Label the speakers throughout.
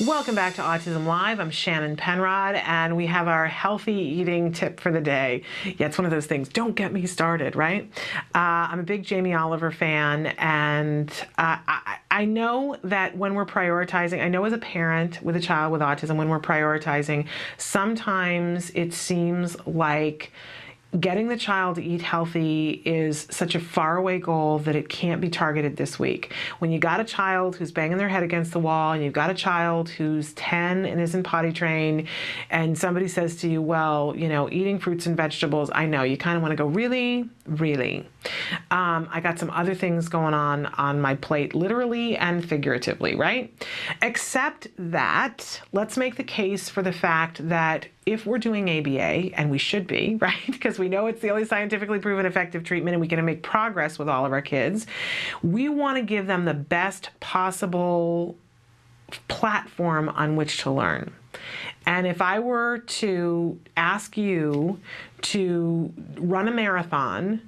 Speaker 1: Welcome back to Autism Live. I'm Shannon Penrod, and we have our healthy eating tip for the day. Yeah, it's one of those things, don't get me started, right? I'm a big Jamie Oliver fan, and I know that when we're prioritizing, I know as a parent with a child with autism, when we're prioritizing, sometimes it seems like getting the child to eat healthy is such a faraway goal that it can't be targeted this week. When you got a child who's banging their head against the wall, and you've got a child who's 10 and isn't potty trained, and somebody says to you, well, you know, eating fruits and vegetables, I know, you kind of want to go, really? Really? I got some other things going on my plate, literally and figuratively, right? Except that, let's make the case for the fact that if we're doing ABA, and we should be, right? Because we know it's the only scientifically proven effective treatment and we're going to make progress with all of our kids, we want to give them the best possible platform on which to learn. And if I were to ask you to run a marathon,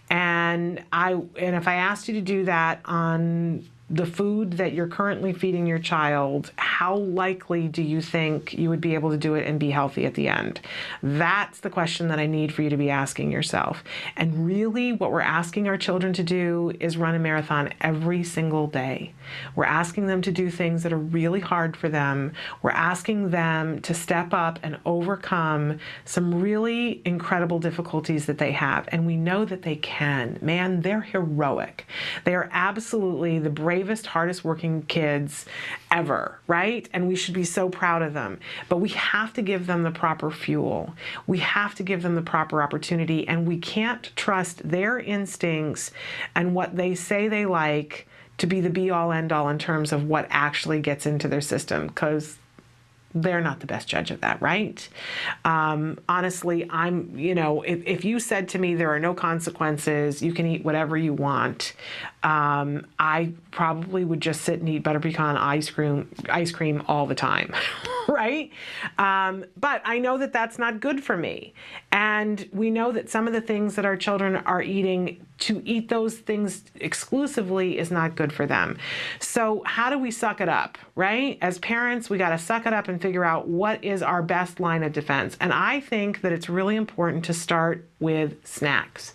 Speaker 1: and if I asked you to do that on the food that you're currently feeding your child, how likely do you think you would be able to do it and be healthy at the end? That's the question that I need for you to be asking yourself. And really what we're asking our children to do is run a marathon every single day. We're asking them to do things that are really hard for them. We're asking them to step up and overcome some really incredible difficulties that they have. And we know that they can. Man, they're heroic. They are absolutely the bravest, hardest working kids ever, right? And we should be so proud of them. But we have to give them the proper fuel. We have to give them the proper opportunity, and we can't trust their instincts and what they say they like to be the be-all, end-all in terms of what actually gets into their system, because they're not the best judge of that, right? Honestly, if you said to me there are no consequences, you can eat whatever you want, I probably would just sit and eat butter pecan ice cream all the time, right? But I know that that's not good for me. And we know that some of the things that our children are eating, to eat those things exclusively is not good for them. So how do we suck it up, right? As parents, we got to suck it up and figure out what is our best line of defense. And I think that it's really important to start with snacks.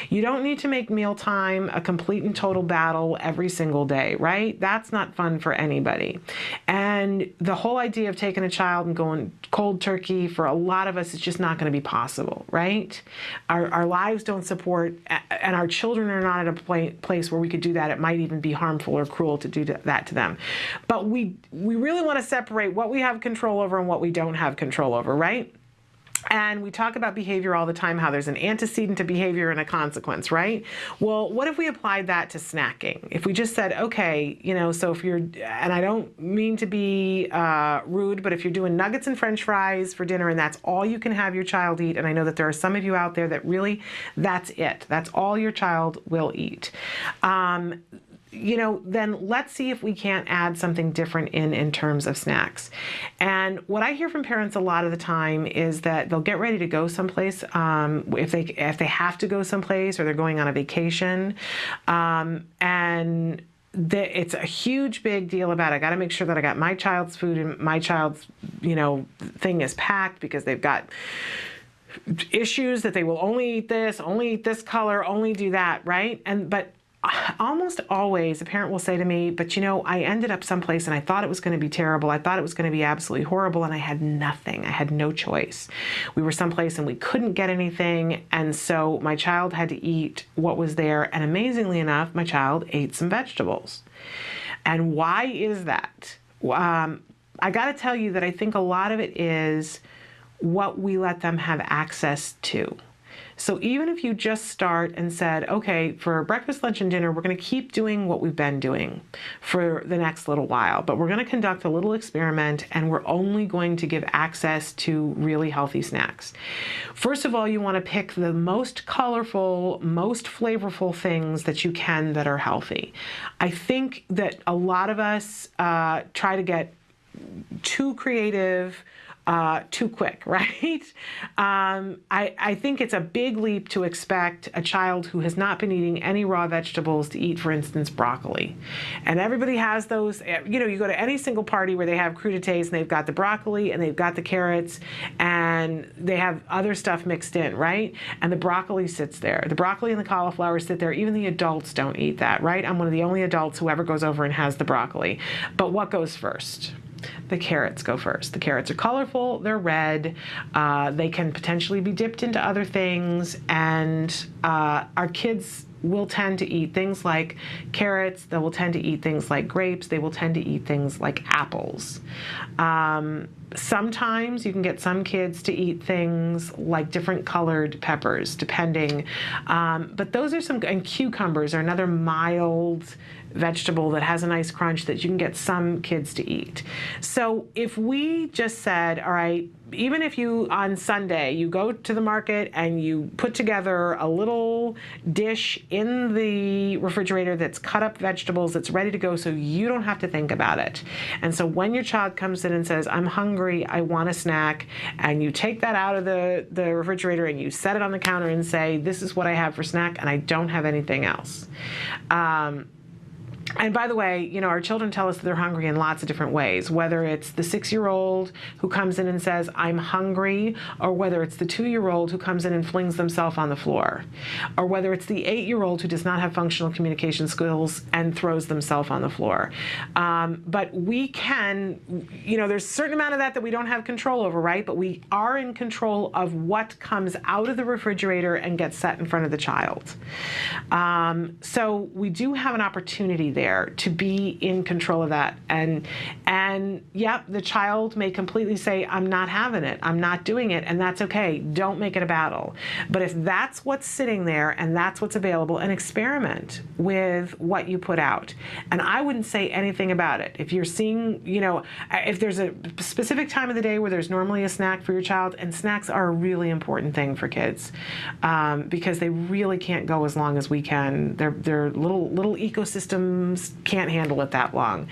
Speaker 1: You don't need to make mealtime a complete and total battle every single day, right? That's not fun for anybody. And the whole idea of taking a child and going cold turkey for a lot of us is just not going to be possible, right? Our lives don't support, and our children are not at a place where we could do that. It might even be harmful or cruel to do that to them. But we really want to separate what we have control over and what we don't have control over, right? And we talk about behavior all the time, how there's an antecedent to behavior and a consequence, right? Well, what if we applied that to snacking? If we just said, okay, so if you're, and I don't mean to be rude, but if you're doing nuggets and French fries for dinner and that's all you can have your child eat, and I know that there are some of you out there that really, that's it. That's all your child will eat. Then let's see if we can't add something different in terms of snacks. And what I hear from parents a lot of the time is that they'll get ready to go someplace, if they have to go someplace or they're going on a vacation, and it's a huge big deal about, I got to make sure that I got my child's food and my child's, thing is packed, because they've got issues that they will only eat this color, only do that, right? But almost always a parent will say to me, but I ended up someplace and I thought it was going to be terrible. I thought it was going to be absolutely horrible, and I had nothing. I had no choice. We were someplace and we couldn't get anything, and so my child had to eat what was there, and amazingly enough, my child ate some vegetables. And why is that? I got to tell you that I think a lot of it is what we let them have access to. So even if you just start and said, okay, for breakfast, lunch, and dinner, we're going to keep doing what we've been doing for the next little while, but we're going to conduct a little experiment, and we're only going to give access to really healthy snacks. First of all, you want to pick the most colorful, most flavorful things that you can that are healthy. I think that a lot of us try to get too creative too quick, right? I think it's a big leap to expect a child who has not been eating any raw vegetables to eat, for instance, broccoli. And everybody has those, you go to any single party where they have crudités and they've got the broccoli and they've got the carrots and they have other stuff mixed in, right? And the broccoli sits there. The broccoli and the cauliflower sit there. Even the adults don't eat that, right? I'm one of the only adults who ever goes over and has the broccoli. But what goes first? The carrots go first. The carrots are colorful, they're red, they can potentially be dipped into other things, and our kids will tend to eat things like carrots, they will tend to eat things like grapes, they will tend to eat things like apples. Sometimes you can get some kids to eat things like different colored peppers, depending. But those are and cucumbers are another mild vegetable that has a nice crunch that you can get some kids to eat. So if we just said, all right, even if you on Sunday you go to the market and you put together a little dish in the refrigerator that's cut up vegetables, that's ready to go, so you don't have to think about it. And so when your child comes in and says, I'm hungry, I want a snack, and you take that out of the refrigerator and you set it on the counter and say, this is what I have for snack and I don't have anything else. And by the way, our children tell us that they're hungry in lots of different ways, whether it's the 6-year-old who comes in and says, I'm hungry, or whether it's the 2-year-old who comes in and flings themselves on the floor, or whether it's the 8-year-old who does not have functional communication skills and throws themselves on the floor. But we can, there's a certain amount of that we don't have control over, right? But we are in control of what comes out of the refrigerator and gets set in front of the child. So we do have an opportunity there to be in control of that. And yep, the child may completely say, I'm not having it, I'm not doing it, and that's okay. Don't make it a battle. But if that's what's sitting there and that's what's available, and experiment with what you put out. And I wouldn't say anything about it. If you're seeing, if there's a specific time of the day where there's normally a snack for your child, and snacks are a really important thing for kids, because they really can't go as long as we can. They're little ecosystems can't handle it that long.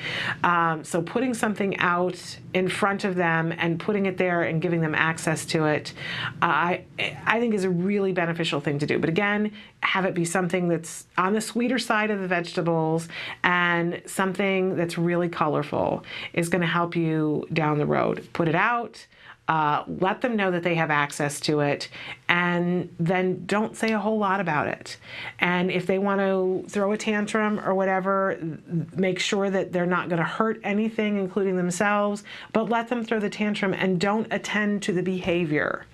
Speaker 1: So putting something out in front of them and putting it there and giving them access to it, I think is a really beneficial thing to do. But again, have it be something that's on the sweeter side of the vegetables, and something that's really colorful is going to help you down the road. Put it out. Let them know that they have access to it, and then don't say a whole lot about it. And if they want to throw a tantrum or whatever, make sure that they're not going to hurt anything, including themselves, but let them throw the tantrum and don't attend to the behavior.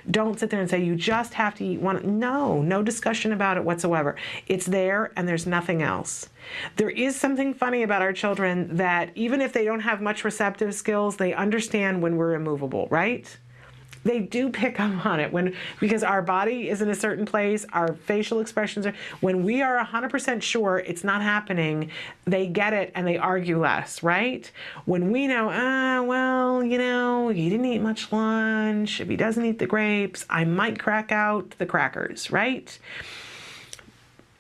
Speaker 1: Don't sit there and say, you just have to eat one. No discussion about it whatsoever. It's there and there's nothing else. There is something funny about our children that even if they don't have much receptive skills, they understand when we're immovable, right? They do pick up on it because our body is in a certain place, our facial expressions are, when we are 100% sure it's not happening, they get it and they argue less, right? When we know, he didn't eat much lunch, if he doesn't eat the grapes, I might crack out the crackers, right?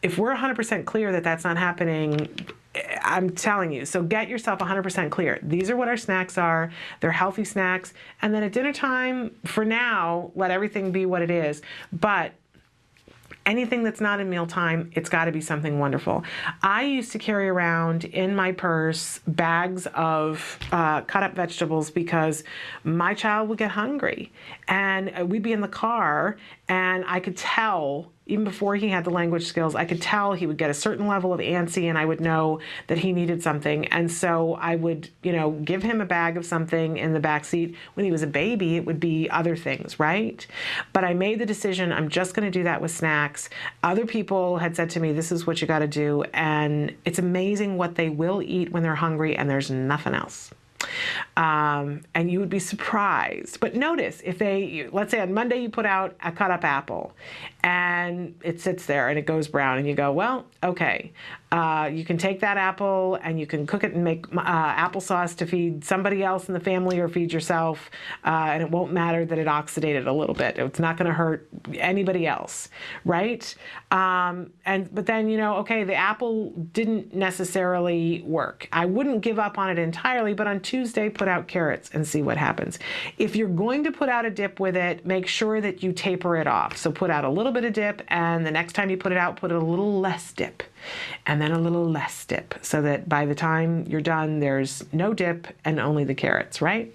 Speaker 1: If we're 100% clear that that's not happening, I'm telling you, so get yourself 100% clear. These are what our snacks are. They're healthy snacks. And then at dinner time, for now, let everything be what it is. But anything that's not in mealtime, it's got to be something wonderful. I used to carry around in my purse bags of cut up vegetables because my child would get hungry. And we'd be in the car and I could tell, even before he had the language skills, I could tell he would get a certain level of antsy and I would know that he needed something. And so I would, give him a bag of something in the back seat. When he was a baby, it would be other things, right? But I made the decision, I'm just going to do that with snacks. Other people had said to me, this is what you got to do. And it's amazing what they will eat when they're hungry and there's nothing else. And you would be surprised. But notice, let's say on Monday you put out a cut up apple and it sits there and it goes brown and you go, well, okay, you can take that apple and you can cook it and make applesauce to feed somebody else in the family or feed yourself, and it won't matter that it oxidated a little bit. It's not going to hurt anybody else, right? But then, okay, the apple didn't necessarily work. I wouldn't give up on it entirely, but on Tuesday, okay, put out carrots and see what happens. If you're going to put out a dip with it, make sure that you taper it off. So put out a little bit of dip, and the next time you put it out, put a little less dip, and then a little less dip, so that by the time you're done, there's no dip and only the carrots, right?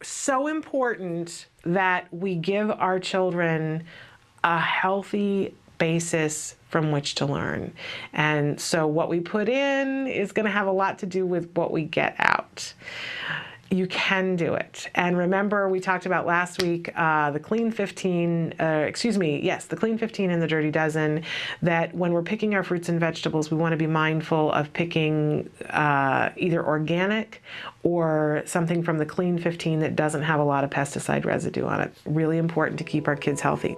Speaker 1: So important that we give our children a healthy basis from which to learn. And so what we put in is going to have a lot to do with what we get out. You can do it. And remember, we talked about last week, the Clean 15, the Clean 15 and the Dirty Dozen, that when we're picking our fruits and vegetables, we want to be mindful of picking either organic or something from the Clean 15 that doesn't have a lot of pesticide residue on it. Really important to keep our kids healthy.